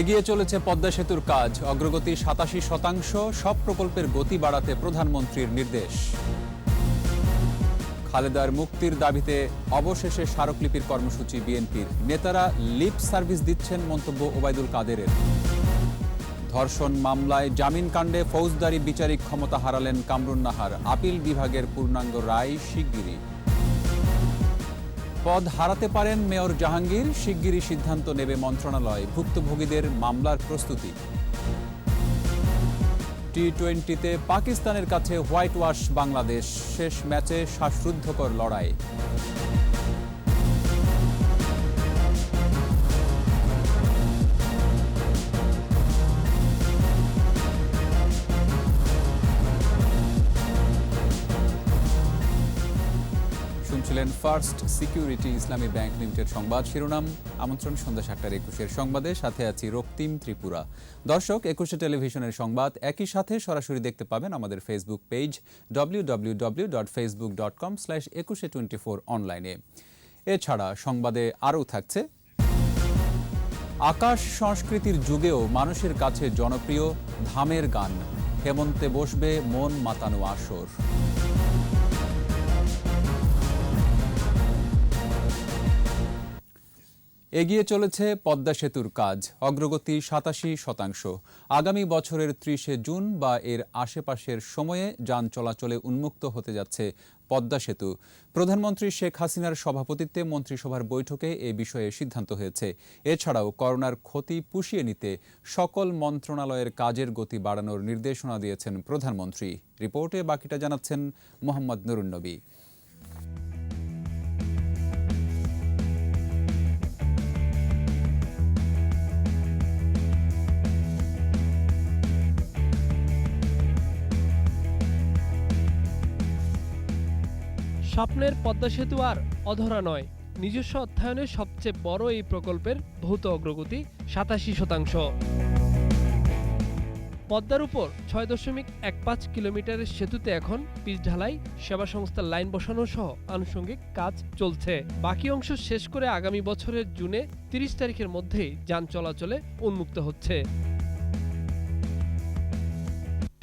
এগিয়ে চলেছে পদ্মা সেতুর কাজ, অগ্রগতি ৮৭%। সব প্রকল্পের গতি বাড়াতে প্রধানমন্ত্রীর নির্দেশ। খালেদার মুক্তির দাবিতে অবশেষে স্মারকলিপির কর্মসূচি বিএনপির। নেতারা লিপ সার্ভিস দিচ্ছেন, মন্তব্য ওবায়দুল কাদেরের। ধর্ষণ মামলায় জামিন কাণ্ডে ফৌজদারি বিচারিক ক্ষমতা হারালেন কামরুন নাহার। আপিল বিভাগের পূর্ণাঙ্গ রায় শিগগিরই। পদ হারাতে পারেন মেয়র জাহাঙ্গীর, শিগগিরই সিদ্ধান্ত নেবে মন্ত্রণালয়। ভুক্তভোগীদের মামলার প্রস্তুতি। টি-20তে পাকিস্তানের কাছে হোয়াইট ওয়াশ বাংলাদেশ, শেষ ম্যাচে শ্বাসরুদ্ধকর লড়াই। শুনছিলেন ফার্স্ট সিকিউরিটি ইসলামী ব্যাংক লিমিটেড সংবাদ শিরোনাম। আমন্ত্রণ সন্ধ্যা ৭:২১ সংবাদে, সাথে আছি রক্তিম ত্রিপুরা। দর্শক, ২১ টেলিভিশনের সংবাদ একই সাথে সরাসরি দেখতে পাবেন আমাদের ফেসবুক পেজ www.facebook.com/2124 অনলাইনে। এছাড়া সংবাদে আরও থাকছে, আকাশ সংস্কৃতির যুগেও মানুষের কাছে জনপ্রিয় ধামের গান, হেমন্তে বসবে মন মাতানো আসর। এগিয়ে চলেছে পদ্মা সেতুর কাজ, অগ্রগতি ৮৭%। আগামী বছরের ৩০ জুন বা এর আশেপাশের সময়ে যান চলাচলে উন্মুক্ত হতে যাচ্ছে পদ্মা সেতু। প্রধানমন্ত্রী শেখ হাসিনার সভাপতিত্বে মন্ত্রিসভার বৈঠকে এ বিষয়ে সিদ্ধান্ত হয়েছে। এছাড়াও করোনার ক্ষতি পুষিয়ে নিতে সকল মন্ত্রণালয়ের কাজের গতি বাড়ানোর নির্দেশনা দিয়েছেন প্রধানমন্ত্রী। রিপোর্টে বাকিটা জানাচ্ছেন মোহাম্মদ নুরুন নবী। স্বপ্নের পদ্মা সেতু আর অধরা নয়। নিজস্ব অর্থায়নে সবচেয়ে বড় এই প্রকল্পের ভৌত অগ্রগতি ৮৭%। পদ্মার উপর ৬.১৫ কিলোমিটারের সেতুতে এখন পিচ ঢালাই, সেবা সংস্থার লাইন বসানো সহ আনুষঙ্গিক কাজ চলছে। বাকি অংশ শেষ করে আগামী বছরের জুনে ৩০ তারিখের মধ্যেই যান চলাচলে উন্মুক্ত হচ্ছে।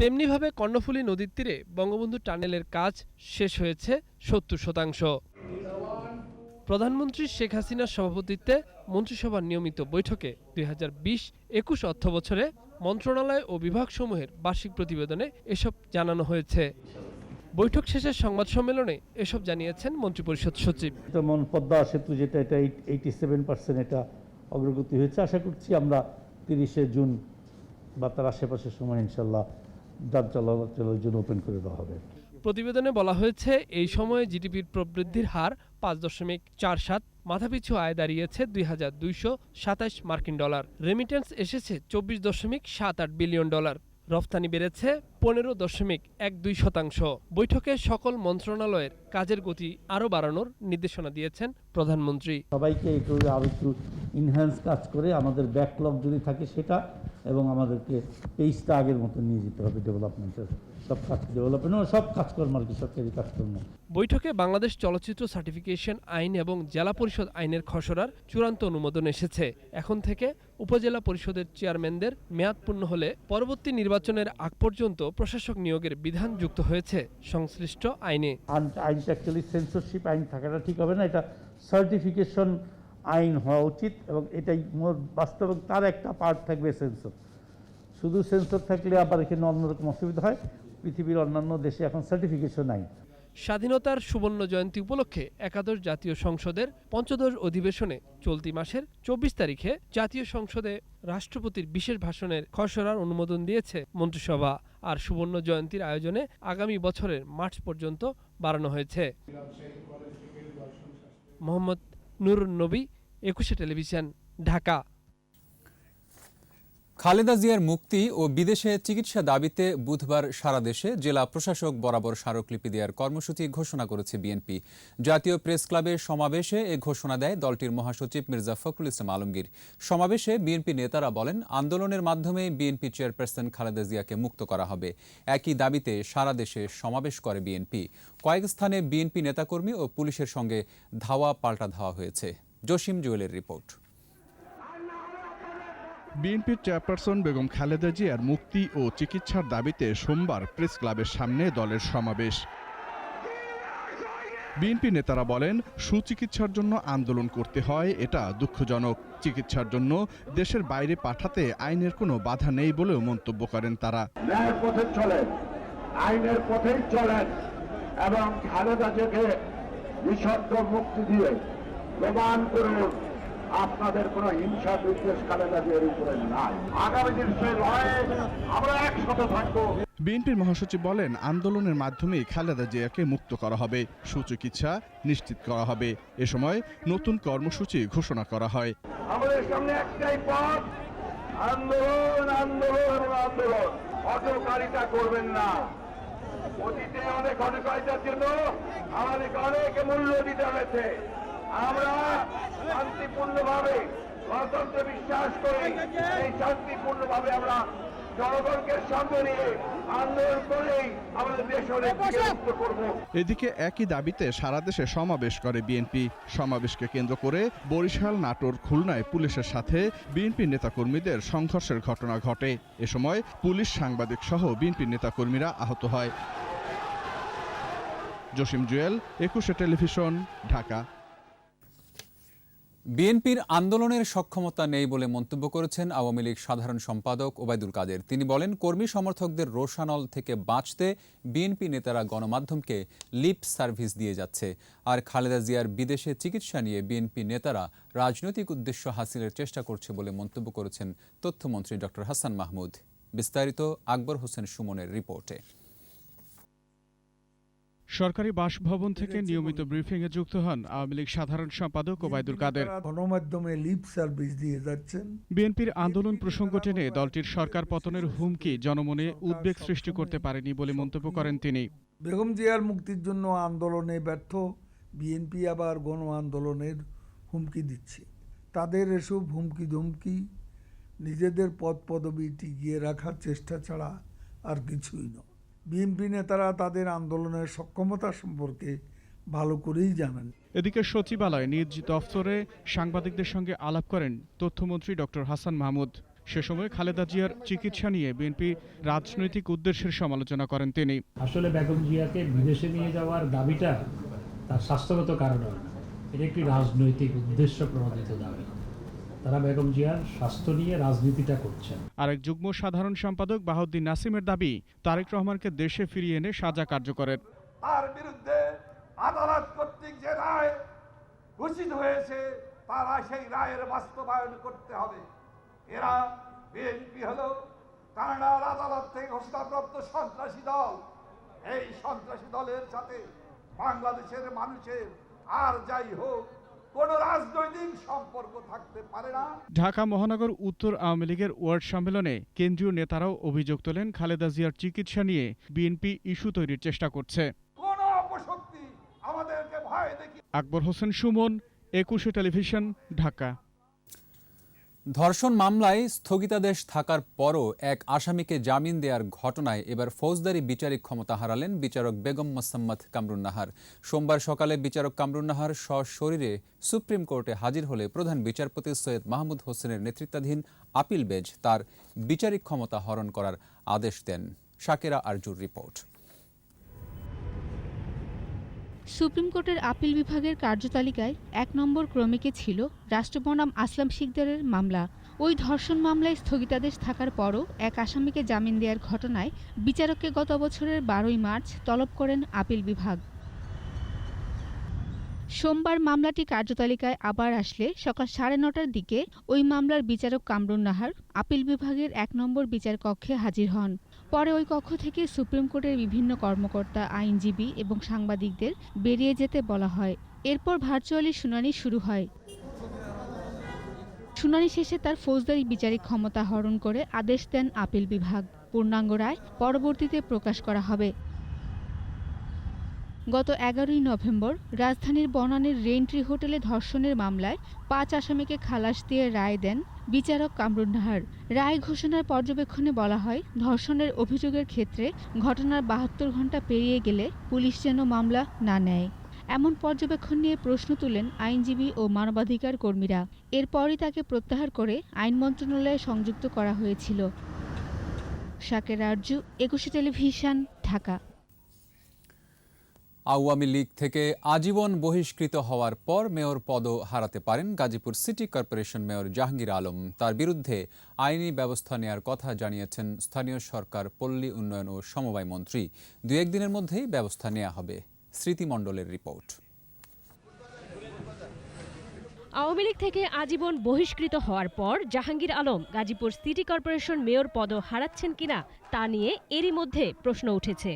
তেমনিভাবে কর্ণফুলী নদীর তীরে বঙ্গবন্ধু টানেলের কাজ শেষ হয়েছে ৭০%। প্রধানমন্ত্রী শেখ হাসিনার সভাপতিত্বে মন্ত্রিসভার নিয়মিত বৈঠকে ২০২০-২১ অর্থবছরে মন্ত্রণালয় ও বিভাগসমূহের বার্ষিক প্রতিবেদনে এসব জানানো হয়েছে। বৈঠক শেষে সংবাদ সম্মেলনে এসব জানিয়েছেন মন্ত্রিপরিষদ সচিব। যেমন পদ্মা সেতু যেটা, এটা 87% এটা অগ্রগতি হয়েছে। আশা করছি আমরা ৩০ জুন বা তার আশেপাশের সময় ইনশাল্লাহ যান চলাচলের জন্য ওপেন করে দেওয়া হবে। প্রতিবেদনে বলা হয়েছে, এই সময়ে জিডিপির প্রবৃদ্ধির হার ৫.৪৭, মাথাপিছু আয় দাঁড়িয়েছে $২,২২৭ মার্কিন। রেমিটেন্স এসেছে $২৪.৭৮ বিলিয়ন। রফতানি বেড়েছে ১৫.১২%। বৈঠকে সকল মন্ত্রণালয়ের কাজের গতি আরও বাড়ানোর নির্দেশনা দিয়েছেন প্রধানমন্ত্রী। সবাইকে আরও একটু ইনহ্যান্স কাজ করে আমাদের ব্যাকলগ যদি থাকে সেটা, এবং আমাদেরকে পেজটা আগের মতো নিয়ে যেতে হবে ডেভেলপমেন্টের সব কাজ, ডেভেলপমেন্ট সব কাজকর্ম আর কি, সরকারি কাজকর্ম। বৈঠকে বাংলাদেশ চলচ্চিত্র সার্টিফিকেশন আইন এবং জেলা পরিষদ আইনের খসড়ার চূড়ান্ত অনুমোদন এসেছে। এখন থেকে উপজেলা পরিষদের চেয়ারম্যানদের মেয়াদ পূর্ণ হলে পরবর্তী নির্বাচনের আগ পর্যন্ত প্রশাসক নিয়োগের বিধান যুক্ত হয়েছে সংশ্লিষ্ট আইনে। আইনটা অ্যাকচুয়ালি সেন্সরশিপ আইন থাকাটা ঠিক হবে না, এটা সার্টিফিকেশন আইন হওয়া উচিত, এবং এটাই বাস্তবে তার একটা পার্ট থাকবে সেন্সর। শুধু সেন্সর থাকলে আবার এখানে অন্যরকম অসুবিধা হয়। পৃথিবীর অন্যান্য দেশে এখন সার্টিফিকেশন আইন। স্বাধীনতার সুবর্ণ জয়ন্তী উপলক্ষে একাদশ জাতীয় সংসদের পঞ্চদশ অধিবেশনে চলতি মাসের ২৪ তারিখে জাতীয় সংসদে রাষ্ট্রপতির বিশেষ ভাষণের খসড়ার অনুমোদন দিয়েছে মন্ত্রিসভা। আর সুবর্ণ জয়ন্তীর আয়োজনে আগামী বছরের মার্চ পর্যন্ত বাড়ানো হয়েছে। মোহাম্মদ নুরুন নবী, ২১ টেলিভিশন, ঢাকা। খালেদা জিয়ার মুক্তি ও বিদেশে চিকিৎসা দাবিতে বুধবার সারা দেশে জেলা প্রশাসক বরাবর স্মারকলিপি দেওয়ার কর্মসূচি ঘোষণা করেছে বিএনপি। জাতীয় প্রেস ক্লাবের সমাবেশে এ ঘোষণা দেয় দলটির মহাসচিব মির্জা ফখরুল ইসলাম আলমগীর। সমাবেশে বিএনপি নেতারা বলেন, আন্দোলনের মাধ্যমে বিএনপি চেয়ারপারসন খালেদা জিয়াকে মুক্ত করা হবে। একই দাবিতে সারা দেশে সমাবেশ করে বিএনপি। কয়েক স্থানে বিএনপি নেতাকর্মী ও পুলিশের সঙ্গে ধাওয়া পাল্টা ধাওয়া হয়েছে। জসিম জুয়েলের রিপোর্ট। বিএনপির চেয়ারপারসন বেগম খালেদা জিয়ার মুক্তি ও চিকিৎসার দাবিতে সোমবার প্রেস ক্লাবের সামনে দলের সমাবেশ। বিএনপি নেতারা বলেন, সুচিকিৎসার জন্য আন্দোলন করতে হয়, এটা দুঃখজনক। চিকিৎসার জন্য দেশের বাইরে পাঠাতে আইনের কোনো বাধা নেই বলেও মন্তব্য করেন তারা। ন্যায়ের পথে চলেন, আইনের পথেই চলেন এবং খালেদা জিয়াকে নিঃশর্ত মুক্তি দিয়ে প্রমাণ করুন আপনাদের কোনো হিংসা বিদ্বেষ খালেদা জিয়ার উপরে নাই। আগামী দিন সেই লড়াইয়ে আমরা একসাথে থাকবো। বিএনপির মহাসচিব বলেন, আন্দোলনের মাধ্যমেই খালেদা জিয়াকে মুক্ত করা হবে, সুচিকিৎসা নিশ্চিত করা হবে। এ সময় নতুন কর্মসূচি ঘোষণা করা হয়। আমাদের সামনে একটাই পথ, আন্দোলন, আন্দোলন এবং আন্দোলন। অহংকারিতা করবেন না। অতীতে অনেক অহংকারিতার জন্য আমাদেরকে অনেক মূল্য দিতে হয়েছে। আমরা শান্তিপূর্ণভাবে গণতন্ত্রে বিশ্বাস করি। এই শান্তিপূর্ণভাবে আমরা জনগণকে সামনে নিয়ে আন্দোলন করেই আমাদের দেশ মুক্ত করব। এদিকে একই দাবিতে সারা দেশে সমাবেশ করে বিএনপি। সমাবেশকে কেন্দ্র করে বরিশাল, নাটোর, খুলনায় পুলিশের সাথে বিএনপি নেতাকর্মীদের সংঘর্ষের ঘটনা ঘটে। এ সময় পুলিশ, সাংবাদিক সহ বিএনপি নেতাকর্মীরা আহত হয়। জসিম জুয়েল, 21 টেলিভিশন, ঢাকা। বিএনপির আন্দোলনের সক্ষমতা নেই বলে মন্তব্য করেছেন আওয়ামী লীগ সাধারণ সম্পাদক ওবায়দুল কাদের। তিনি বলেন, কর্মী সমর্থকদের রোষানল থেকে বাঁচতে বিএনপি নেতারা গণমাধ্যমকে লিপ সার্ভিস দিয়ে যাচ্ছে। আর খালেদা জিয়ার বিদেশে চিকিৎসা নিয়ে বিএনপি নেতারা রাজনৈতিক উদ্দেশ্য হাসিলের চেষ্টা করছে বলে মন্তব্য করেছেন তথ্যমন্ত্রী ডক্টর হাসান মাহমুদ। বিস্তারিত আকবর হোসেন সুমনের রিপোর্টে। সরকারি বাসভবন থেকে নিয়মিত ব্রিফিংয়ে যুক্ত হন আওয়ামী লীগ সাধারণ সম্পাদক ওবায়দুল কাদের। গণমাধ্যমে লিপ সার্ভিস দিয়ে যাচ্ছেন। বিএনপির আন্দোলন প্রসঙ্গ টেনে দলটির সরকার পতনের হুমকি জনমনে উদ্বেগ সৃষ্টি করতে পারেনি বলে মন্তব্য করেন তিনি। বেগম জিয়ার মুক্তির জন্য আন্দোলনে ব্যর্থ বিএনপি আবার গণ আন্দোলনের হুমকি দিচ্ছে। তাদের এসব হুমকি ধমকি নিজেদের পদ পদবি টিকিয়ে রাখার চেষ্টা ছাড়া আর কিছুই নয়। বিএনপি নেতারা তাদের আন্দোলনের সক্ষমতা সম্পর্কে ভালো করেই জানেন। এদিকে সচিবালয়ে নিজ দফতরে সাংবাদিকদের সঙ্গে আলাপ করেন তথ্যমন্ত্রী ডক্টর হাসান মাহমুদ। সে সময় খালেদা জিয়ার চিকিৎসা নিয়ে বিএনপি রাজনৈতিক উদ্দেশ্যের সমালোচনা করেন তিনি। আসলে বেগম জিয়াকে বিদেশে নিয়ে যাওয়ার দাবিটা তার স্বাস্থ্যগত কারণে নয়, এটা একটি রাজনৈতিক উদ্দেশ্য প্রণোদিত দাবি। তারা বেগম জিয়ার স্বাস্থ্য নিয়ে রাজনীতিটা করছেন। আরেক যুগ্ম সাধারণ সম্পাদক বাহাউদ্দিন নাসিমের দাবি, তারেক রহমানকে দেশে ফিরিয়ে এনে সাজা কার্যকরের। তার বিরুদ্ধে আদালত কর্তৃক যে রায় ঘোষিত হয়েছে তারা সেই রায়ের বাস্তবায়ন করতে হবে। এরা বিএনপি হলো কানাডার আদালত থেকে ঘোষণাপ্রাপ্ত সন্ত্রাসী দল। এই সন্ত্রাসী দলের সাথে বাংলাদেশের মানুষের আর যাই হোক কোন রাজনৈতিক সম্পর্ক থাকতে পারে না। ঢাকা মহানগর উত্তর আওয়ামী লীগের ওয়ার্ড সম্মেলনে কেন্দ্রীয় নেতারাও অভিযোগ তোলেন, খালেদা জিয়ার চিকিৎসা নিয়ে বিএনপি ইস্যু তৈরির চেষ্টা করছে। কোন অপশক্তি আমাদেরকে ভয় দেখিয়ে। আকবর হোসেন সুমন, 21 টেলিভিশন, ঢাকা। ধর্ষণ মামলায় স্থগিতাদেশ থাকার পরও এক আসামিকে জামিন দেওয়ার ঘটনায় এবার ফৌজদারি বিচারিক ক্ষমতা হারালেন বিচারক বেগম মোসাম্মদ কামরুন নাহার। সোমবার সকালে বিচারক কামরুন নাহার সশরীরে সুপ্রিম কোর্টে হাজির হলে প্রধান বিচারপতি সৈয়দ মাহমুদ হোসেনের নেতৃত্বাধীন আপিল বেঞ্চ তার বিচারিক ক্ষমতা হরণ করার আদেশ দেন। শাকেরা আরজুর রিপোর্ট। সুপ্রিম কোর্টের আপিল বিভাগের কার্যতালিকায় 1 নম্বর ক্রমিকে ছিল রাষ্ট্র বনাম আসলাম শিকদারের মামলা। ওই ধর্ষণ মামলায় স্থগিতাদেশ থাকার পরও এক আসামিকে জামিন দেওয়ার ঘটনায় বিচারককে গত বছরের 12ই মার্চ তলব করেন আপিল বিভাগ। সোমবার মামলাটি কার্যতালিকায় আবার আসলে সকাল 9:30টার দিকে ওই মামলার বিচারক কামরুন নাহার আপিল বিভাগের 1 নম্বর বিচার কক্ষে হাজির হন। পরে ওই কক্ষ থেকে সুপ্রিম কোর্টের বিভিন্ন কর্মকর্তা, আইনজীবী এবং সাংবাদিকদের বেরিয়ে যেতে বলা হয়। এরপর ভার্চুয়ালি শুনানি শুরু হয়। শুনানি শেষে তার ফৌজদারি বিচারিক ক্ষমতা হরণ করে আদেশ দেন আপিল বিভাগ। পূর্ণাঙ্গ রায় পরবর্তীতে প্রকাশ করা হবে। গত 11ই নভেম্বর রাজধানীর বনানীর রেইনট্রি হোটেলে ধর্ষণের মামলায় 5 আসামিকে খালাস দিয়ে রায় দেন বিচারক কামরুন নাহার। রায় ঘোষণার পর্যবেক্ষণে বলা হয়, ধর্ষণের অভিযোগের ক্ষেত্রে ঘটনার 72 ঘণ্টা পেরিয়ে গেলে পুলিশ যেন মামলা না নেয়। এমন পর্যবেক্ষণ নিয়ে প্রশ্ন তুলেন আইনজীবী ও মানবাধিকার কর্মীরা। এরপরই তাকে প্রত্যাহার করে আইন মন্ত্রণালয়ে সংযুক্ত করা হয়েছিল। শাকের আরজু, একুশে টেলিভিশন, ঢাকা। আওয়ামী লীগ থেকে আজীবন বহিষ্কৃত হওয়ার পর মেয়র পদও হারাতে পারেন Gazipur city corporation mayor Jahangir Alam. তার বিরুদ্ধে আইনি ব্যবস্থা নেয়ার কথা জানিয়েছেন স্থানীয় সরকার, পল্লী উন্নয়ন ও সমবায় মন্ত্রী। 2-1 দিনের মধ্যেই ব্যবস্থা নেওয়া হবে। স্মৃতি মণ্ডলের রিপোর্ট। আওয়ামী লীগ থেকে আজীবন বহিষ্কৃত হওয়ার পর Jahangir Alam Gazipur city corporation mayor পদও হারাচ্ছেন কিনা তা নিয়ে এরই মধ্যে প্রশ্ন উঠেছে।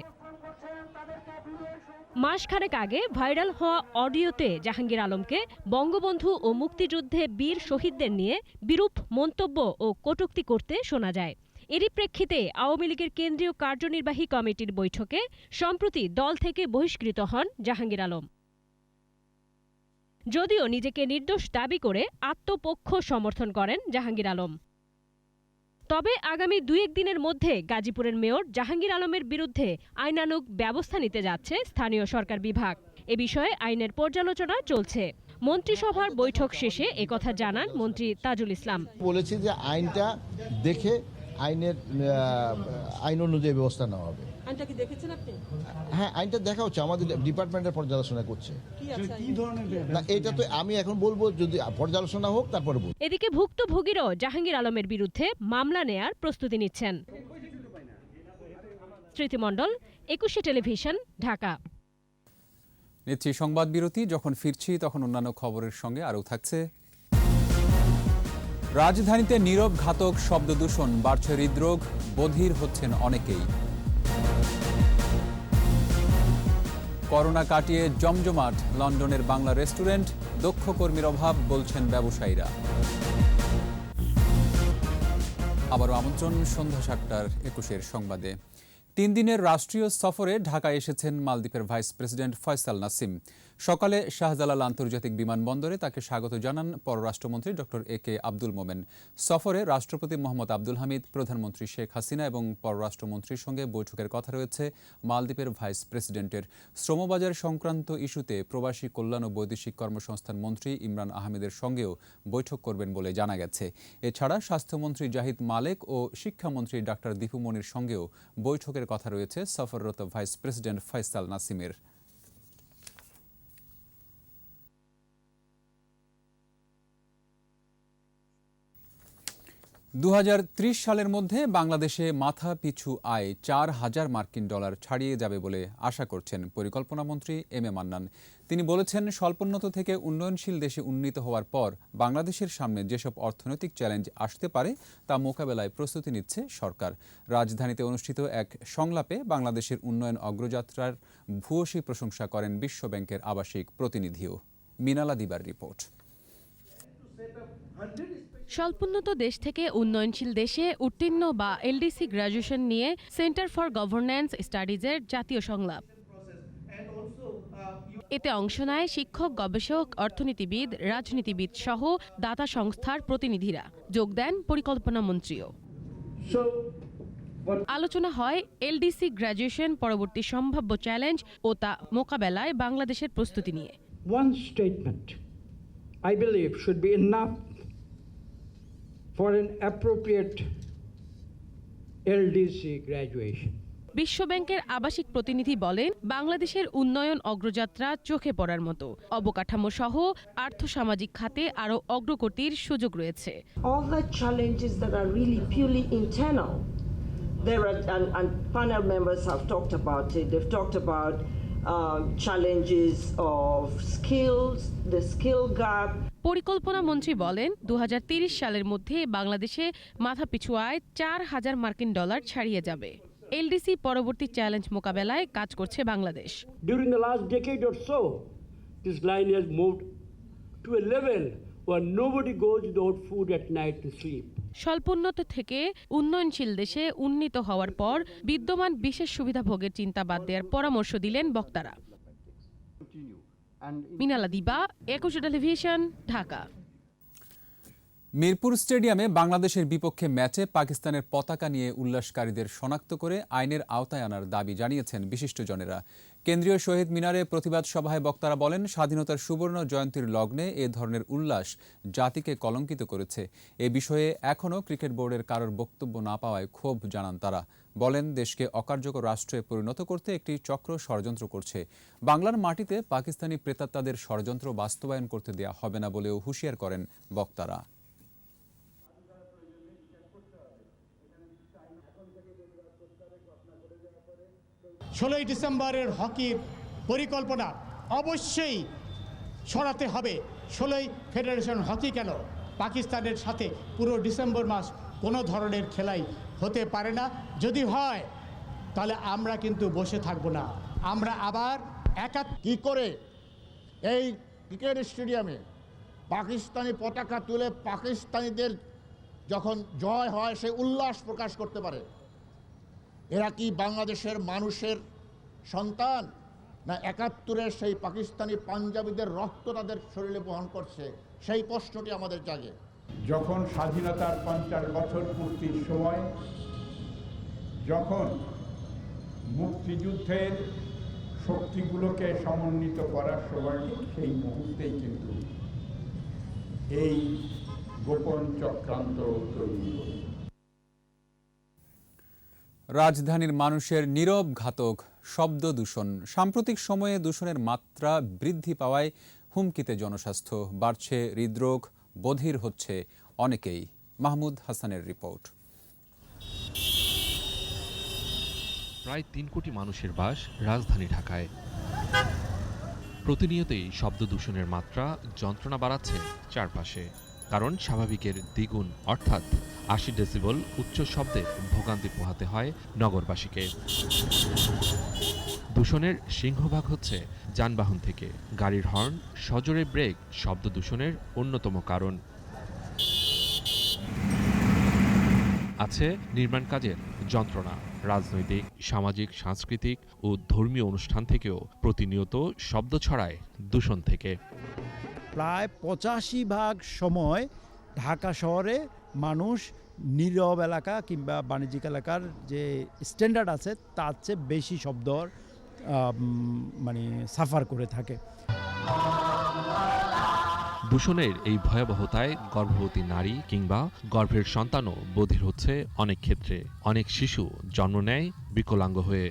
মাসখানেক আগে ভাইরাল হওয়া অডিওতে জাহাঙ্গীর আলমকে বঙ্গবন্ধু ও মুক্তিযুদ্ধে বীর শহীদদের নিয়ে বিরূপ মন্তব্য ও কটূক্তি করতে শোনা যায়। এরই প্রেক্ষিতে আওয়ামী লীগের কেন্দ্রীয় কার্যনির্বাহী কমিটির বৈঠকে সম্প্রতি দল থেকে বহিষ্কৃত হন জাহাঙ্গীর আলম। যদিও নিজেকে নির্দোষ দাবি করে আত্মপক্ষ সমর্থন করেন জাহাঙ্গীর আলম। তবে আগামী 2-1 দিনের মধ্যে গাজীপুরের মেয়র জাহাঙ্গীর আলমের বিরুদ্ধে আইনানুগ ব্যবস্থা নিতে যাচ্ছে স্থানীয় সরকার বিভাগ। এ বিষয়ে আইনের পর্যালোচনা চলছে। মন্ত্রিসভার বৈঠক শেষে একথা জানান মন্ত্রী তাজুল ইসলাম। বলেছি যে আইনটা দেখে আইন অনুযায়ী ব্যবস্থা নেওয়া হবে। আইনটা কি দেখেছেন আপনি? হ্যাঁ, আইনটা দেখা হচ্ছে, আমাদের ডিপার্টমেন্টের পর্যালোচনা করছে। না, এটা তো আমি এখন বলবো, যদি পর্যালোচনা হোক তারপরে বলবো। এদিকে ভুক্তভোগীরাও জাহাঙ্গীর আলমের বিরুদ্ধে মামলা নেয়ার প্রস্তুতি নিচ্ছেন। স্মৃতি মণ্ডল, একুশে টেলিভিশন, ঢাকা। নিচ্ছি সংবাদ বিরতি। যখন ফিরছি তখন অন্যান্য খবরের সঙ্গে আরও থাকছে। রাজধানীতে নীরব ঘাতক শব্দ দূষণ, বাড়ছে হৃদরোগ, বধির হচ্ছেন অনেকেই। করোনা কাটিয়ে জমজমাট লন্ডনের বাংলা রেস্টুরেন্ট, দক্ষ কর্মীর অভাব বলছেন ব্যবসায়ীরা। আবারও আমন্ত্রণ সন্ধ্যা 7টার 21-এর সংবাদে। 3 দিনের রাষ্ট্রীয় সফরে ঢাকায় এসেছেন মালদ্বীপের ভাইস প্রেসিডেন্ট ফয়সাল নাসিম। সকালে শাহজালাল আন্তর্জাতিক বিমানবন্দরে তাকে স্বাগত জানান পররাষ্ট্রমন্ত্রী ডক্টর এ.কে. আব্দুল মোমেন। সফরে রাষ্ট্রপতি মোহাম্মদ আব্দুল হামিদ, প্রধানমন্ত্রী শেখ হাসিনা এবং পররাষ্ট্রমন্ত্রীর সঙ্গে বৈঠকের কথা রয়েছে মালদ্বীপের ভাইস প্রেসিডেন্টের। শ্রমবাজার সংক্রান্ত ইস্যুতে প্রবাসী কল্যাণ ও বৈদেশিক কর্মসংস্থান মন্ত্রী ইমরান আহমেদের সঙ্গেও বৈঠক করবেন বলে জানা গেছে। এছাড়া স্বাস্থ্যমন্ত্রী জাহিদ মালেক ও শিক্ষামন্ত্রী ডাক্তার দীপু মনির সঙ্গেও বৈঠকের কথা রয়েছে সফররত ভাইস প্রেসিডেন্ট ফয়সাল নাসিমের। $2030 সালের মধ্যে বাংলাদেশে মাথা পিছু আয় $4,000 মার্কিন ছাড়িয়ে যাবে বলে আশা করছেন পরিকল্পনা মন্ত্রী এম এ মান্নান। তিনি বলেছেন, স্বল্পোন্নত থেকে উন্নয়নশীল দেশে উন্নীত হওয়ার পর বাংলাদেশের সামনে যেসব অর্থনৈতিক চ্যালেঞ্জ আসতে পারে তা মোকাবেলায় প্রস্তুতি নিচ্ছে সরকার। রাজধানীতে অনুষ্ঠিত এক সংলাপে বাংলাদেশের উন্নয়ন অগ্রযাত্রার ভূয়সী প্রশংসা করেন বিশ্ব ব্যাংকের আবাসিক প্রতিনিধিও। মিনালা দিবার রিপোর্ট। স্বল্পোন্নত দেশ থেকে উন্নয়নশীল দেশে উত্তীর্ণ বা এলডিসি গ্র্যাজুয়েশন নিয়ে সেন্টার ফর গভর্নেন্স স্টাডিজের জাতীয় সংলাপ। এতে অংশ নেয় শিক্ষক, গবেষক, অর্থনীতিবিদ, রাজনীতিবিদ সহ দাতা সংস্থার প্রতিনিধিরা। যোগ দেন পরিকল্পনা মন্ত্রীও। আলোচনা হয় এলডিসি গ্র্যাজুয়েশন পরবর্তী সম্ভাব্য চ্যালেঞ্জ ও তা মোকাবেলায় বাংলাদেশের প্রস্তুতি নিয়ে। One statement, I believe, should be enough for an appropriate LDC graduation. বিশ্ব ব্যাংকের আবাসিক প্রতিনিধি বলেন, বাংলাদেশের উন্নয়ন অগ্রযাত্রা চোখে পড়ার মতো। অবকাঠামো সহ আর্থসামাজিক খাতে আরও অগ্রগতির সুযোগ রয়েছে। All the challenges that are really purely internal, there are, and panel members have talked about it. They've talked about challenges of skills, the skill gap. পরিকল্পনা মন্ত্রী বলেন, 2030 সালের মধ্যে বাংলাদেশে মাথাপিছু আয় $4,000 মার্কিন ছাড়িয়ে যাবে। এলডিসি পরবর্তী চ্যালেঞ্জ মোকাবেলায় কাজ করছে Bangladesh. During the last decade or so, this line has moved to a level where nobody goes without food at night to sleep. স্বল্পোন্নত থেকে উন্নয়নশীল দেশে উন্নীত হওয়ার পর বিদ্যমান বিশেষ সুবিধা ভোগের চিন্তা বাদ দেওয়ার পরামর্শ দিলেন বক্তারা। মিনালা দিবা, একুশে টেলিভিশন, ঢাকা। মিরপুর স্টেডিয়ামে বাংলাদেশের বিপক্ষে ম্যাচে পাকিস্তানের পতাকা নিয়ে উল্লাসকারীদের শনাক্ত করে আইনের আওতায় আনার দাবি জানিয়েছেন বিশিষ্টজনেরা। কেন্দ্রীয় শহীদ মিনারে প্রতিবাদ সভায় বক্তারা বলেন, স্বাধীনতার সুবর্ণ জয়ন্তীর লগ্নে এ ধরনের উল্লাস জাতিকে কলঙ্কিত করেছে। এ বিষয়ে এখনও ক্রিকেট বোর্ডের কারোর বক্তব্য না পাওয়ায় ক্ষোভ জানান তারা। বলেন, দেশকে অকার্যকর রাষ্ট্রে পরিণত করতে একটি চক্র ষড়যন্ত্র করছে। বাংলার মাটিতে পাকিস্তানি প্রেতাত্মাদের ষড়যন্ত্র বাস্তবায়ন করতে দেয়া হবে না বলেও হুঁশিয়ার করেন বক্তারা। 16ই ডিসেম্বরের হকির পরিকল্পনা অবশ্যই সরাতে হবে। 16ই ফেডারেশন হকি কেন, পাকিস্তানের সাথে পুরো ডিসেম্বর মাস কোনো ধরনের খেলাই হতে পারে না। যদি হয় তাহলে আমরা কিন্তু বসে থাকবো না, আমরা আবার কি করে এই ক্রিকেট স্টেডিয়ামে পাকিস্তানি পতাকা তুলে পাকিস্তানিদের যখন জয় হয় সে উল্লাস প্রকাশ করতে পারে? এরা কি বাংলাদেশের মানুষের সন্তান, না 71-এর সেই পাকিস্তানি পাঞ্জাবিদের রক্ত তাদের শরীরে বহন করছে? সেই প্রশ্নটি আমাদের জাগে। যখন স্বাধীনতার 50 বছর পূর্তির সময়, যখন মুক্তিযুদ্ধের শক্তিগুলোকে সমন্বিত করার সময়, সেই মুহূর্তেই কিন্তু এই গোপন চক্রান্ত তৈরি হল। রাজধানীর মানুষের নীরব ঘাতক শব্দ দূষণ। সাম্প্রতিক সময়ে দূষণের মাত্রা বৃদ্ধি পাওয়ায় হুমকিতে জনস্বাস্থ্য, বাড়ছে হৃদরোগ, বধির হচ্ছে অনেকেই। মাহমুদ হাসানের রিপোর্ট। প্রায় 3 কোটি মানুষের বাস রাজধানী ঢাকায়। প্রতিনিয়তই শব্দ দূষণের মাত্রা যন্ত্রণা বাড়াচ্ছে চারপাশে। কারণ স্বাভাবিকের দ্বিগুণ অর্থাৎ 80 ডেসিবল উচ্চ শব্দে ভোগান্তি পোহাতে হয় নগরবাসীকে। দূষণের সিংহভাগ হচ্ছে যানবাহন থেকে। গাড়ির হর্ন, সজোরে ব্রেক শব্দ দূষণের অন্যতম কারণ। আছে নির্মাণ কাজের যন্ত্রণা। রাজনৈতিক, সামাজিক, সাংস্কৃতিক ও ধর্মীয় অনুষ্ঠান থেকেও প্রতিনিয়ত শব্দ ছড়ায় দূষণ থেকে। প্রায় 85% সময় ঢাকা শহরে মানুষ নীরব এলাকা কিংবা বাণিজ্যিক এলাকার যে স্ট্যান্ডার্ড আছে তার চেয়ে বেশি শব্দ সাফার করে থাকে। দূষণের এই ভয়াবহতায় গর্ভবতী নারী কিংবা গর্ভের সন্তানও বধির হচ্ছে অনেক ক্ষেত্রে। অনেক শিশু জন্ম নেয় বিকলাঙ্গ হয়ে।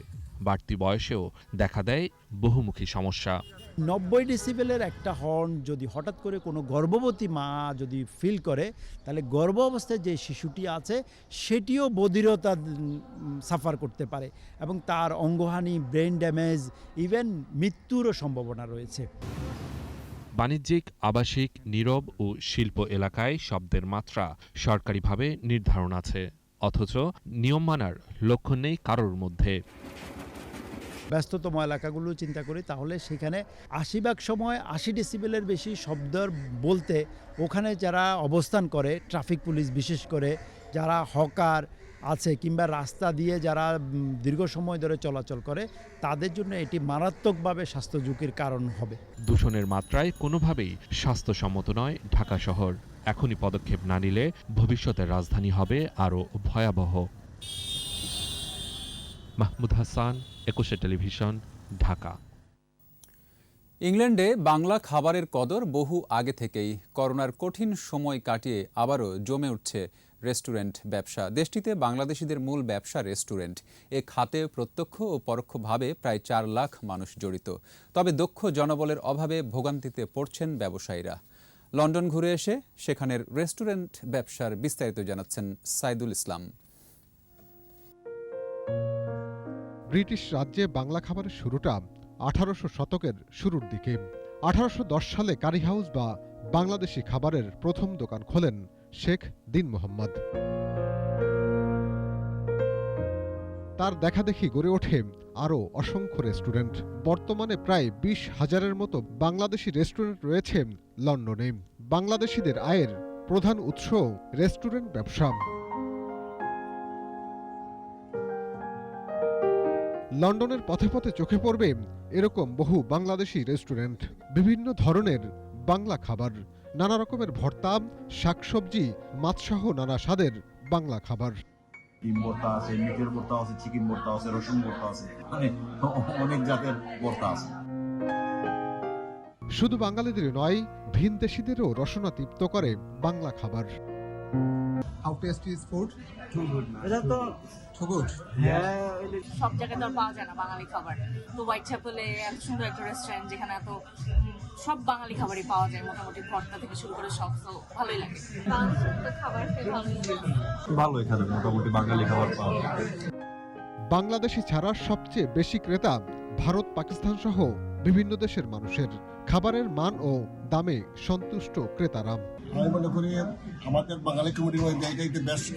বাড়তি বয়সেও দেখা দেয় বহুমুখী সমস্যা। 90 ডেসিবেলের একটা হর্ন যদি হঠাৎ করে কোনো গর্ভবতী মা যদি ফিল করে, তাহলে গর্ভ অবস্থায় যে শিশুটি আছে সেটিও বধিরতা সাফার করতে পারে এবং তার অঙ্গহানি, ব্রেন ড্যামেজ, ইভেন মৃত্যুরও সম্ভাবনা রয়েছে। বাণিজ্যিক, আবাসিক, নীরব ও শিল্প এলাকায় শব্দের মাত্রা সরকারিভাবে নির্ধারণ আছে, অথচ নিয়ম মানার লক্ষণ নেই কারোর মধ্যে। ব্যস্ততম এলাকাগুলো চিন্তা করি তাহলে সেখানে 80% সময় 80 ডেসিবেলের বেশি শব্দ বলতে ওখানে যারা অবস্থান করে, ট্রাফিক পুলিশ বিশেষ করে, যারা হকার আছে কিংবা রাস্তা দিয়ে যারা দীর্ঘ সময় ধরে চলাচল করে, তাদের জন্য এটি মারাত্মকভাবে স্বাস্থ্য ঝুঁকির কারণ হবে। দূষণের মাত্রায় কোনোভাবেই স্বাস্থ্যসম্মত নয় ঢাকা শহর। এখনই পদক্ষেপ না নিলে ভবিষ্যতের রাজধানী হবে আরও ভয়াবহ। মাহমুদ হাসান, 21 টেলিভিশন, ঢাকা। ইংল্যান্ডে বাংলা খাবারের কদর বহু আগে থেকেই। করোনার কঠিন সময় কাটিয়ে আবারও জমে উঠছে রেস্টুরেন্ট ব্যবসা। দেশটিতে বাংলাদেশিদের মূল ব্যবসা রেস্টুরেন্ট। এ খাতে প্রত্যক্ষ ও পরোক্ষভাবে প্রায় 4 লাখ মানুষ জড়িত। তবে দক্ষ জনবলের অভাবে ভোগান্তিতে পড়ছেন ব্যবসায়ীরা। লন্ডন ঘুরে এসে সেখানের রেস্টুরেন্ট ব্যবসার বিস্তারিত জানাচ্ছেন সাইদুল ইসলাম। ব্রিটিশ রাজ্যে বাংলা খাবারের শুরুটা 1800 শতকের শুরুর দিকে। 1810 সালে কারি হাউস বা বাংলাদেশি খাবারের প্রথম দোকান খোলেন শেখ দিন মোহাম্মদ। তার দেখাদেখি গড়ে ওঠে আরও অসংখ্য রেস্টুরেন্ট। বর্তমানে প্রায় 20,000-এর মতো বাংলাদেশি রেস্টুরেন্ট রয়েছে লন্ডনে। বাংলাদেশিদের আয়ের প্রধান উৎস রেস্টুরেন্ট ব্যবসা। লন্ডনের পথে পথে চোখে পড়বে এরকম বহু বাংলাদেশি রেস্টুরেন্ট। বিভিন্ন ধরনের বাংলা খাবার, নানা রকমের ভর্তা, শাকসবজি, মাছসহ নানা স্বাদের বাংলা খাবার। ডিম ভর্তা আছে, মিটের ভর্তা আছে, চিকেন ভর্তা আছে, রসুন ভর্তা আছে, মানে অনেক জাতের ভর্তা আছে। শুধু বাঙালিদের নয়, ভিনদেশীদেরও রসনা তৃপ্ত করে বাংলা খাবার। How tasty is food? Too good. Too good. সব জায়গায় তো আর পাওয়া যায় না বাঙালি খাবার। তো হোয়াইট চ্যাপেলে এত সুন্দর একটা রেস্টুরেন্ট যেখানে এত সব বাঙালি খাবারই পাওয়া যায়, মোটামুটি ভর্তা থেকে শুরু করে সব, তো ভালোই লাগে। খাবার ভালো, এখানে মোটামুটি বাঙালি খাবার পাওয়া যায়। বাংলাদেশি ছাড়া সবচেয়ে বেশি ক্রেতা ভারত, পাকিস্তান সহ বিভিন্ন দেশের মানুষের। খাবারের মান ও দামে সন্তুষ্ট ক্রেতারা। আমি মনে করি আমাদের বাঙালি কমিউনিটির মধ্যে এটাই the best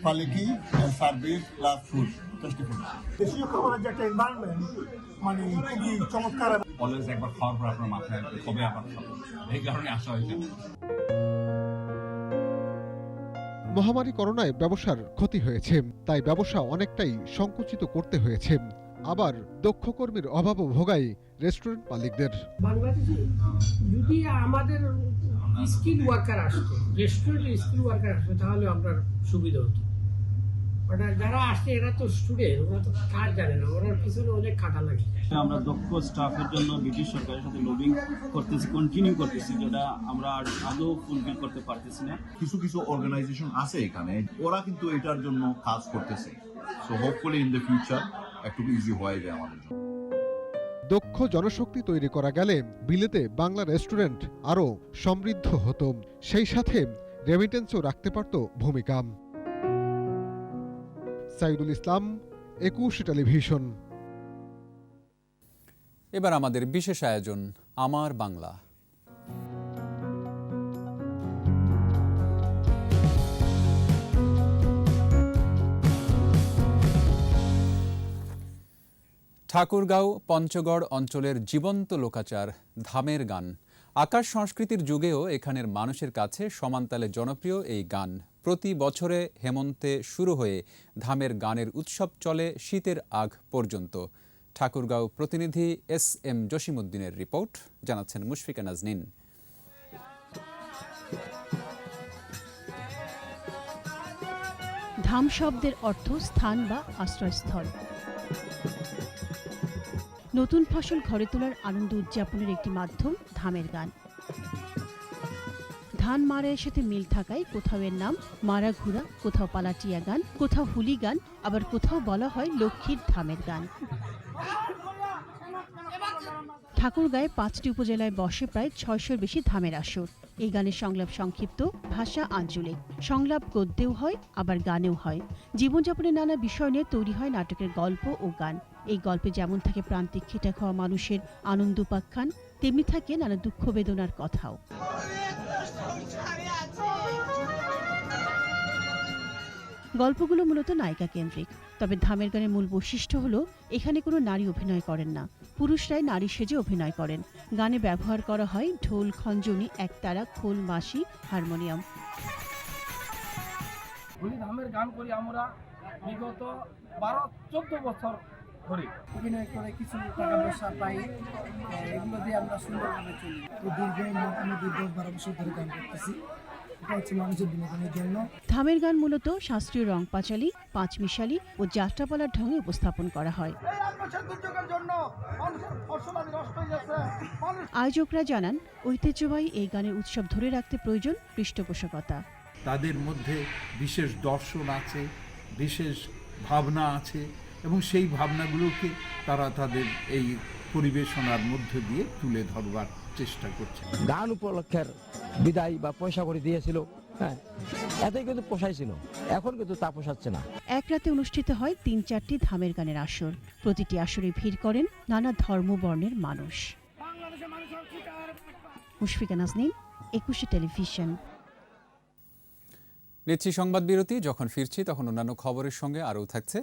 quality and service plus food, tasty food. দেশীয় খাবারের যে একটা এনভায়রনমেন্ট মানে খুবই চমৎকার। অলওয়েজ একবার খাওয়ার পর আপনার মাথায় আসবে কবে আবার খাবো, এই কারণে আসা হয়েছে। মহামারী করোনায় ব্যবসার ক্ষতি হয়েছে, তাই ব্যবসা অনেকটাই সংকুচিত করতে হয়েছে। আবার দক্ষ কর্মীর অভাবও ভোগায় রেস্টুরেন্ট মালিকদের। বাংলাদেশে যদি আমাদের স্কিল ওয়ার্কার আসতো, রেস্টুরেন্টে স্কিল ওয়ার্কার আসতো, তাহলে আপনার সুবিধা হতো। যারা আসছে এরা তো স্টুডেন্ট, ওরা তো কাজ জানে না, ওনার পিছনে অনেক খাটা লাগে। আমরা দক্ষ স্টাফের জন্য ব্রিটিশ সরকারের সাথে লবিং করতেছি, কন্টিনিউ করতেছি, যেটা আমরা আদৌ ফুলফিল করতে পারতেছি না। কিছু কিছু অর্গানাইজেশন আছে এখানে, ওরা কিন্তু এটার জন্য কাজ করতেছে। So hopefully in the future একটু ইজি হয়ে যায় আমাদের জন্য। দক্ষ জনশক্তি তৈরি করা গেলে বিলেতে বাংলা রেস্টুরেন্ট আরও সমৃদ্ধ হতো, সেই সাথে রেমিটেন্সও রাখতে পারত ভূমিকা। সাইদুল ইসলাম, 21 টেলিভিশন। এবার আমাদের বিশেষ আয়োজন আমার বাংলা। ঠাকুরগাঁও পঞ্চগড় অঞ্চলের জীবন্ত লোকাচার ধামের গান। আকাশ সংস্কৃতির যুগেও এখানের মানুষের কাছে সমানতালে জনপ্রিয় এই গান। প্রতি বছরে হেমন্তে শুরু হয়ে ধামের গানের উৎসব চলে শীতের আগ পর্যন্ত। ঠাকুরগাঁও প্রতিনিধি SM জসিমউদ্দিনের রিপোর্ট, জানাচ্ছেন মুশফিকা নাজনীন। ধাম শব্দের অর্থ স্থান বা আশ্রয়স্থল। নতুন ফসল ঘরে তোলার আনন্দ উদযাপনের একটি মাধ্যম ধামের গান। ধান মাড়াইয়ের সাথে মিল থাকায় কোথাও এর নাম মারা ঘুরা, কোথাও পালাটিয়া গান, কোথাও হুলি গান, আবার কোথাও বলা হয় লক্ষ্মীর ধামের গান। ঠাকুরগাঁয়ে 5টি উপজেলায় বসে প্রায় 600-র বেশি ধামের আসর। এই গানের সংলাপ সংক্ষিপ্ত, ভাষা আঞ্চলিক। সংলাপ গদ্যেও হয়, আবার গানেও হয়। জীবনযাপনের নানা বিষয় নিয়ে তৈরি হয় নাটকের গল্প ও গান। এই গল্পে যেমন থাকে প্রান্তিক খেটে খাওয়া মানুষের আনন্দ উপাখ্যান, তেমনি থাকে নানা দুঃখ বেদনার কথাও। গল্পগুলো মূলত নায়িকা কেন্দ্রিক, তবে ধামের গানের মূল বৈশিষ্ট্য হলো এখানে কোনো নারী অভিনয় করেন না, পুরুষরাই নারী সেজে অভিনয় করেন। গানে ব্যবহার করা হয় ঢোল, খঞ্জনি, একতারা, খোল, বাঁশি, হারমোনিয়াম। ধামের গান করি আমরা বিগত 12-14 বছর ধরে, অভিনয় করে কিছু টাকা পয়সা পাই, এগুলো দিয়ে আমরা সুন্দরভাবে চলি। তো দীর্ঘ 10-12 বছর ধরে গান করতেছি। ধামের গান মূলত শাস্ত্রীয় রং পাঁচালী, পাঁচমিশালি ও যাত্রাপালার ঢঙে উপস্থাপন করা হয়। আয়োজকরা জানান, ঐতিহ্যবাহী এই গানের উৎসব ধরে রাখতে প্রয়োজন পৃষ্ঠপোষকতা। তাদের মধ্যে বিশেষ দর্শন আছে, বিশেষ ভাবনা আছে, এবং সেই ভাবনাগুলোকে তারা তাদের এই পরিবেশনার মধ্য দিয়ে তুলে ধরবার চেষ্টা করছে। গান উপলক্ষের বিদায় বা পয়সা করে দিয়েছিল, হ্যাঁ, এতই কিন্তু পোষাইছিল, এখন কিন্তু তা পোষাচ্ছে না। এক রাতে অনুষ্ঠিত হয় 3-4টি ধামের গানের আসর। প্রতিটি আসরে ভিড় করেন নানা ধর্ম বর্ণের মানুষ। মুশফিকা নাজনীন, 21 টেলিভিশন। নিচ্ছি সংবাদ বিরতি, যখন ফিরছি তখন অন্যান্য খবরের সঙ্গে আরও থাকছে।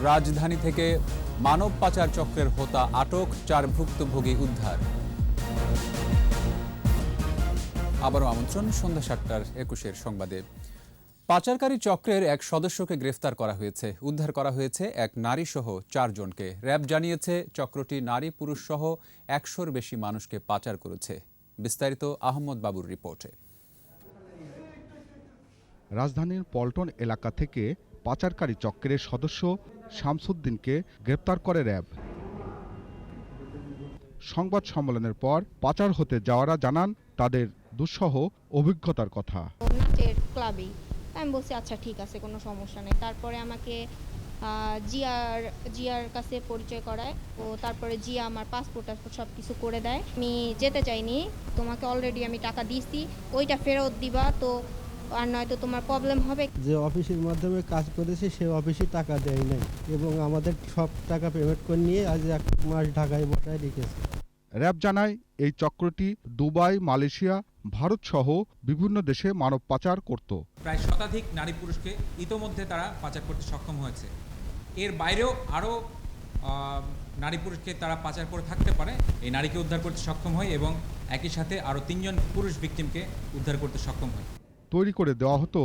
রাজধানী থেকে মানব পাচার চক্রের হোতা আটক, 4 ভুক্তভোগী উদ্ধার। আবারও আমন্ত্রণ সন্ধ্যা 7টার 21 সংবাদে। পাচারকারী চক্রের এক সদস্যকে গ্রেফতার করা হয়েছে। উদ্ধার করা হয়েছে এক নারী সহ 4 জনকে। র্যাব জানিয়েছে চক্রটি নারী পুরুষ সহ 100-র বেশি মানুষকে পাচার করেছে। বিস্তারিত আহমদ বাবুর রিপোর্টে। রাজধানীর পল্টন এলাকা থেকে পাচারকারী চক্রের সদস্য শামসুদ্দিনকে গ্রেপ্তার করে র্যাব। সংবাদ সম্মেলনের পর পাচার হতে যাওয়ারা জানান তাদের দুঃসহ অভিজ্ঞতার কথা। নাচের ক্লাবেই আমি বলছি আচ্ছা ঠিক আছে, কোনো সমস্যা নেই। তারপরে আমাকে জিয়ার কাছে পরিচয় করায়, ও তারপরে জিয়া আমার পাসপোর্ট সব কিছু করে দেয়। আমি যেতে চাইনি, তোমাকে অলরেডি আমি টাকা দিয়েছি, ওইটা ফেরত দিবা, তো আর নয়তো তোমার প্রবলেম হবে। যে অফিসের মাধ্যমে কাজ করেছে সে অফিসে টাকা দেয় নাই এবং আমাদের সব টাকা পেমেন্ট করে নিয়ে আজ 1 মাস ঢাকায় বসায় রেখেছে। র্যাব জানায় এই চক্রটি দুবাই, মালয়েশিয়া, ভারত সহ বিভিন্ন দেশে মানব পাচার করত। প্রায় শতাধিক নারী পুরুষকে ইতোমধ্যে তারা পাচার করতে সক্ষম হয়েছে। এর বাইরেও আরও নারী পুরুষকে তারা পাচার করে থাকতে পারে। এই নারীকে উদ্ধার করতে সক্ষম হয় এবং একই সাথে আরও 3 জন পুরুষ ভিকটিমকে উদ্ধার করতে সক্ষম হয়। তৈরি করে দেওয়া হতো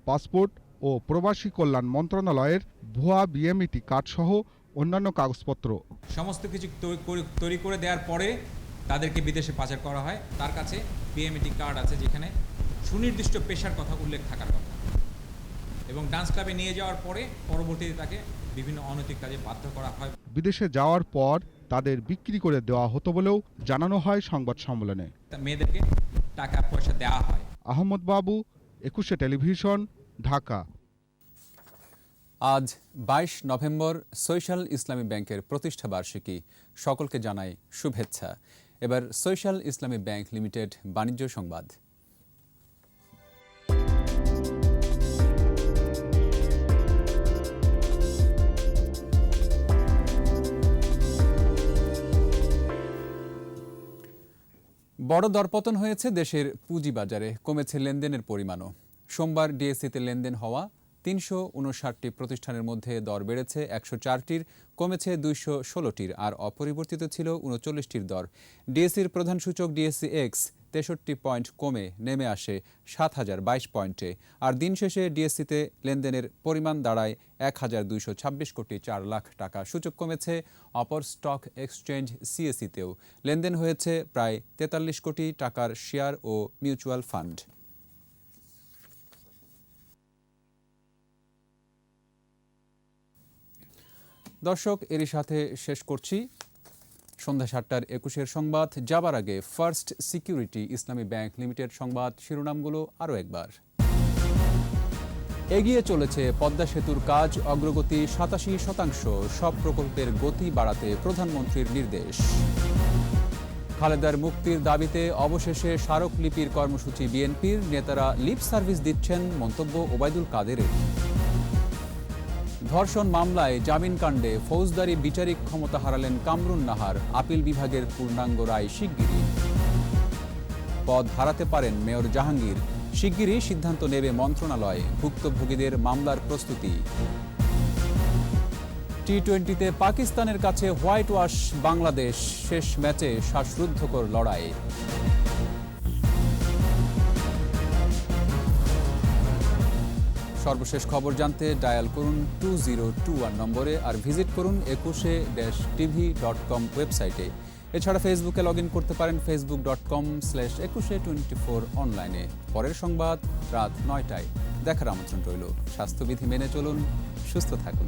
পাসপোর্ট ও প্রবাসী কল্যাণ মন্ত্রণালয়ের ভুয়া বিএমইটি কার্ড সহ অন্যান্য কাগজপত্র। সমস্ত কিছু তৈরি করে দেওয়ার পরে তাদেরকে বিদেশে পাচার করা হয়। তার কাছে বিএমইটি কার্ড আছে যেখানে সুনির্দিষ্ট পেশার কথা উল্লেখ থাকার কথা, এবং ডান্স ক্লাবে নিয়ে যাওয়ার পরে পরবর্তীতে তাকে বিভিন্ন অনৈতিক কাজে বাধ্য করা হয়। বিদেশে যাওয়ার পর তাদের বিক্রি করে দেওয়া হতো বলেও জানানো হয় সংবাদ সম্মেলনে। মেয়েদেরকে টাকা পয়সা দেওয়া হয়। আহমদ বাবু, 21 টেলিভিশন, ঢাকা। আজ 22 নভেম্বর সোশ্যাল ইসলামী ব্যাংকের প্রতিষ্ঠা বার্ষিকী। সকলকে জানাই শুভেচ্ছা। এবার সোশ্যাল ইসলামী ব্যাংক লিমিটেড বাণিজ্য সংবাদ। বড় দরপতন হয়েছে দেশের পুঁজিবাজারে, কমেছে লেনদেনের পরিমাণও। সোমবার ডিএসসিতে লেনদেন হওয়া 359টি প্রতিষ্ঠানের মধ্যে দর বেড়েছে 104টির, কমেছে 216টির, আর অপরিবর্তিত ছিল 39টির দর। ডিএসসির প্রধান সূচক ডিএসসি এক্স 63 পয়েন্ট কমে নেমে আসে 7022 পয়েন্টে। আর দিন শেষে ডিএসসিতে লেনদেনের পরিমাণ দাঁড়ায় 1226 কোটি 4 লাখ টাকা। সূচক কমেছে অপর স্টক এক্সচেঞ্জ সিএসইতেও। লেনদেন হয়েছে প্রায় 43 কোটি টাকার শেয়ার ও মিউচুয়াল ফান্ড। দর্শক, এরই সাথে শেষ করছি সন্ধ্যা 7টার 21 সংবাদ। যাবার আগে ফার্স্ট সিকিউরিটি ইসলামী ব্যাংক লিমিটেড সংবাদ শিরোনামগুলো আরও একবার। এগিয়ে চলেছে পদ্মা সেতুর কাজ, অগ্রগতি 87%। সব প্রকল্পের গতি বাড়াতে প্রধানমন্ত্রীর নির্দেশ। খালেদার মুক্তির দাবিতে অবশেষে স্মারকলিপির কর্মসূচি বিএনপির, নেতারা লিপ সার্ভিস দিচ্ছেন, মন্তব্য ওবায়দুল কাদেরের। ধর্ষণ মামলায় জামিন কাণ্ডে ফৌজদারি বিচারিক ক্ষমতা হারালেন কামরুন নাহার, আপিল বিভাগের পূর্ণাঙ্গ রায় শিগগিরই। পদ হারাতে পারেন মেয়র জাহাঙ্গীর, শিগগিরই সিদ্ধান্ত নেবে মন্ত্রণালয়, ভুক্তভোগীদের মামলার প্রস্তুতি। টি-20তে পাকিস্তানের কাছে হোয়াইট ওয়াশ বাংলাদেশ, শেষ ম্যাচে শ্বাসরুদ্ধকর লড়াই। সর্বশেষ খবর জানতে ডায়াল করুন 2021 নম্বরে, আর ভিজিট করুন 21-tv.com ওয়েবসাইটে। এছাড়া ফেসবুকে লগ ইন করতে পারেন facebook.com/2124 অনলাইনে। পরের সংবাদ রাত 9টায় দেখার আমন্ত্রণ রইল। স্বাস্থ্যবিধি মেনে চলুন, সুস্থ থাকুন।